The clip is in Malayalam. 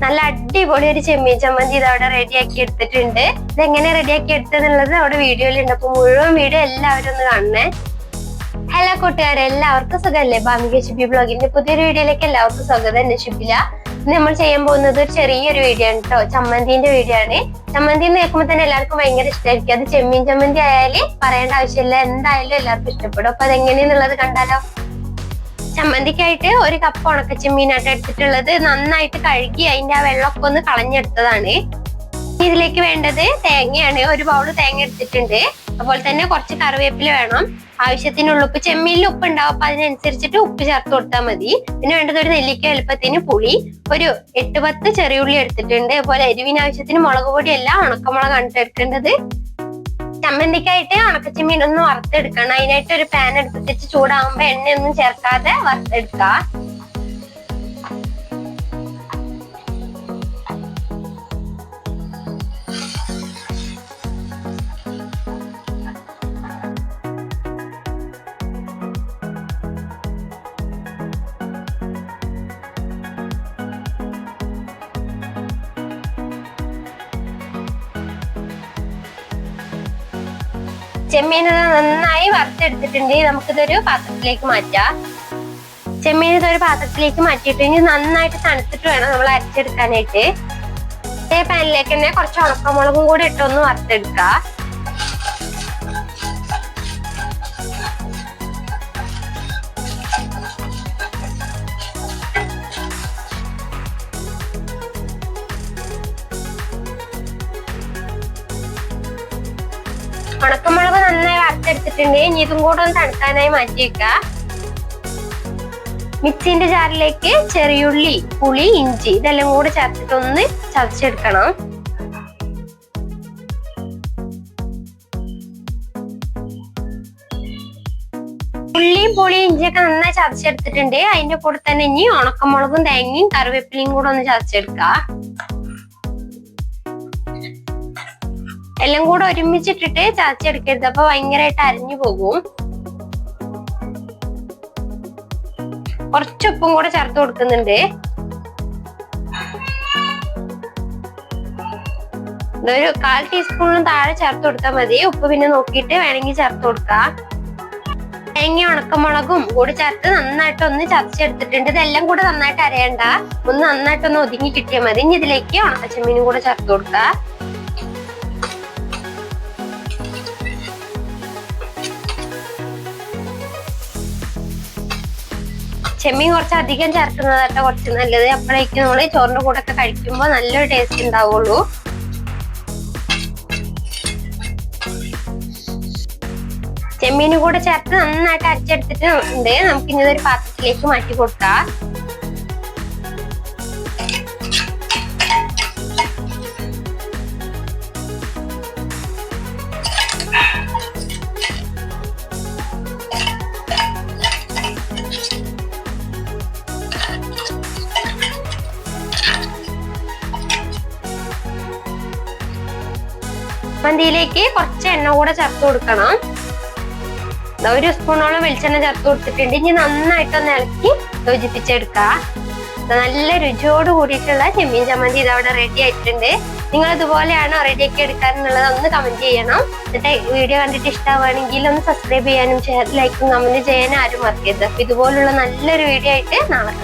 നല്ല അടിപൊളി ഒരു ചെമ്മീൻ ചമ്മന്തി ഇത് അവിടെ റെഡിയാക്കി എടുത്തിട്ടുണ്ട്. ഇതെങ്ങനെ റെഡിയാക്കി എടുത്തതെന്നുള്ളത് അവിടെ വീഡിയോയിലുണ്ട്. അപ്പൊ മുഴുവൻ വീഡിയോ എല്ലാവരും ഒന്ന് കാണണേ. ഹലോ കൂട്ടുകാരെ, എല്ലാവർക്കും സുഖമല്ലേ? ഭാമിക ഷിബി ബ്ലോഗിന്റെ പുതിയൊരു വീഡിയോയിലേക്ക് എല്ലാവർക്കും സ്വാഗതം. എന്നെ ഷിബില. ഇന്ന് നമ്മൾ ചെയ്യാൻ പോകുന്നത് ഒരു ചെറിയൊരു വീഡിയോ ആണ് കേട്ടോ. ചമ്മന്തിന്റെ വീഡിയോ ആണ്. ചമ്മന്തി എന്ന് കേൾക്കുമ്പോൾ തന്നെ എല്ലാവർക്കും ഭയങ്കര ഇഷ്ടമായിരിക്കും. അത് ചെമ്മീൻ ചമ്മന്തി ആയാലും പറയേണ്ട ആവശ്യമില്ല, എന്തായാലും എല്ലാവർക്കും ഇഷ്ടപ്പെടും. അപ്പൊ അതെങ്ങനെയാന്നുള്ളത് കണ്ടാലോ. ചമ്മന്തിക്കായിട്ട് ഒരു കപ്പ് ഉണക്കച്ചെമ്മീനായിട്ട് എടുത്തിട്ടുള്ളത്. നന്നായിട്ട് കഴുകി അതിന്റെ ആ വെള്ളമൊക്കെ ഒന്ന് കളഞ്ഞെടുത്തതാണ്. ഇതിലേക്ക് വേണ്ടത് തേങ്ങയാണ്. ഒരു ബൗള് തേങ്ങ എടുത്തിട്ടുണ്ട്. അതുപോലെ തന്നെ കുറച്ച് കറിവേപ്പില വേണം. ആവശ്യത്തിനുള്ള ഉപ്പ്, ചെമ്മീനിൽ ഉപ്പ് ഉണ്ടാവും, അപ്പൊ അതിനനുസരിച്ചിട്ട് ഉപ്പ് ചേർത്ത് കൊടുത്താൽ മതി. പിന്നെ വേണ്ടത് ഒരു നെല്ലിക്ക വലുപ്പത്തിന് പുളി, ഒരു 8-10 ചെറിയുള്ളി എടുത്തിട്ടുണ്ട്. അതുപോലെ എരിവിന് ആവശ്യത്തിന് മുളക് പൊടിയല്ല, ഉണക്കമുളകാണ് എടുക്കേണ്ടത്. ചമ്മന്തിക്കായിട്ട് ഉണക്കച്ചെമ്മീൻ ഒന്ന് വറുത്തെടുക്കണം. അതിനായിട്ട് ഒരു പാൻ എടുത്തിട്ട് ചൂടാകുമ്പോ എണ്ണയൊന്നും ചേർക്കാതെ വറുത്തെടുക്ക. ചെമ്മീൻ നന്നായി വറുത്തെടുത്തിട്ടുണ്ട്. നമുക്കിതൊരു പാത്രത്തിലേക്ക് മാറ്റാം. ചെമ്മീൻ ഇതൊരു പാത്രത്തിലേക്ക് മാറ്റിയിട്ട് ഇനി നന്നായിട്ട് തണുത്തിട്ട് വേണം നമ്മൾ അരച്ചെടുക്കാനായിട്ട്. ഇതേ പാനിലേക്ക് തന്നെ കുറച്ച് ഉണക്കമുളകും കൂടി ഇട്ടൊന്ന് വറുത്തെടുക്ക. ഉണക്കമുളക് നന്നായി വറുത്തെടുത്തിട്ടുണ്ട്. ഇനി ഇതും കൂടെ ഒന്ന് തണുക്കാനായി മാറ്റി വെക്ക. മിക്സിന്റെ ജാറിലേക്ക് ചെറിയുള്ളി, പുളി, ഇഞ്ചി ഇതെല്ലാം കൂടെ ചേർത്തിട്ടൊന്ന് ചതച്ചെടുക്കണം. ഉള്ളിയും പുളിയും ഇഞ്ചിയൊക്കെ നന്നായി ചതച്ചെടുത്തിട്ടുണ്ട്. അതിന്റെ കൂടെ തന്നെ ഇനി ഉണക്കമുളകും തേങ്ങയും കറിവേപ്പിലയും കൂടെ ഒന്ന് ചതച്ചെടുക്ക. എല്ലാം കൂടെ ഒരുമിച്ചിട്ടിട്ട് ചതച്ചെടുക്കരുത്, അപ്പൊ ഭയങ്കരമായിട്ട് അരിഞ്ഞു പോകും. കുറച്ച് ഉപ്പും കൂടെ ചേർത്ത് കൊടുക്കുന്നുണ്ട്. ഒരു 1/4 ടീസ്പൂണിന് താഴെ ചേർത്ത് കൊടുത്താൽ മതി. ഉപ്പ് പിന്നെ നോക്കിയിട്ട് വേണമെങ്കിൽ ചേർത്ത് കൊടുക്കാം. തേങ്ങ ഉണക്കമുളകും കൂടി ചേർത്ത് നന്നായിട്ട് ഒന്ന് ചതച്ചെടുത്തിട്ടുണ്ട്. ഇതെല്ലാം കൂടെ നന്നായിട്ട് അരയണ്ട, ഒന്ന് നന്നായിട്ടൊന്ന് ഒതുങ്ങി കിട്ടിയാൽ മതി. ഇനി ഇതിലേക്ക് ഉണക്കച്ചെമ്മീനും കൂടെ ചേർത്ത് കൊടുക്കാം. ചെമ്മീൻ കുറച്ച് അധികം ചേർക്കുന്നതാട്ടോ കുറച്ച് നല്ലത്. അപ്പോഴേക്കും നമ്മള് ചോറിന്റെ കൂടെ ഒക്കെ കഴിക്കുമ്പോ നല്ലൊരു ടേസ്റ്റ് ഉണ്ടാവുള്ളൂ. ചെമ്മീനും കൂടെ ചേർത്ത് നന്നായിട്ട് അരച്ചെടുത്തിട്ടുണ്ട്. നമുക്ക് ഇനി ഇതൊരു പാത്രത്തിലേക്ക് മാറ്റി കൊടുക്കാം. ചമ്മന്തിയിലേക്ക് കുറച്ച് എണ്ണ കൂടെ ചേർത്ത് കൊടുക്കണം. 1 സ്പൂണോളം വെളിച്ചെണ്ണ ചേർത്ത് കൊടുത്തിട്ടുണ്ട്. ഇനി നന്നായിട്ടൊന്ന് ഇളക്കി യോജിപ്പിച്ചെടുക്ക. നല്ല രുചിയോട് കൂടിയിട്ടുള്ള ചെമ്മീൻ ചമ്മന്തി ഇതവിടെ റെഡി ആയിട്ടുണ്ട്. നിങ്ങൾ ഇതുപോലെയാണോ റെഡിയാക്കി എടുക്കാറുള്ളത് ഒന്ന് കമന്റ് ചെയ്യണം. എന്നിട്ട് വീഡിയോ കണ്ടിട്ട് ഇഷ്ടമാവുകയാണെങ്കിൽ ഒന്ന് സബ്സ്ക്രൈബ് ചെയ്യാനും ലൈക്കും കമന്റ് ചെയ്യാനും ആരും മറക്കരുത്. അപ്പൊ ഇതുപോലുള്ള നല്ലൊരു വീഡിയോ ആയിട്ട് നാളെ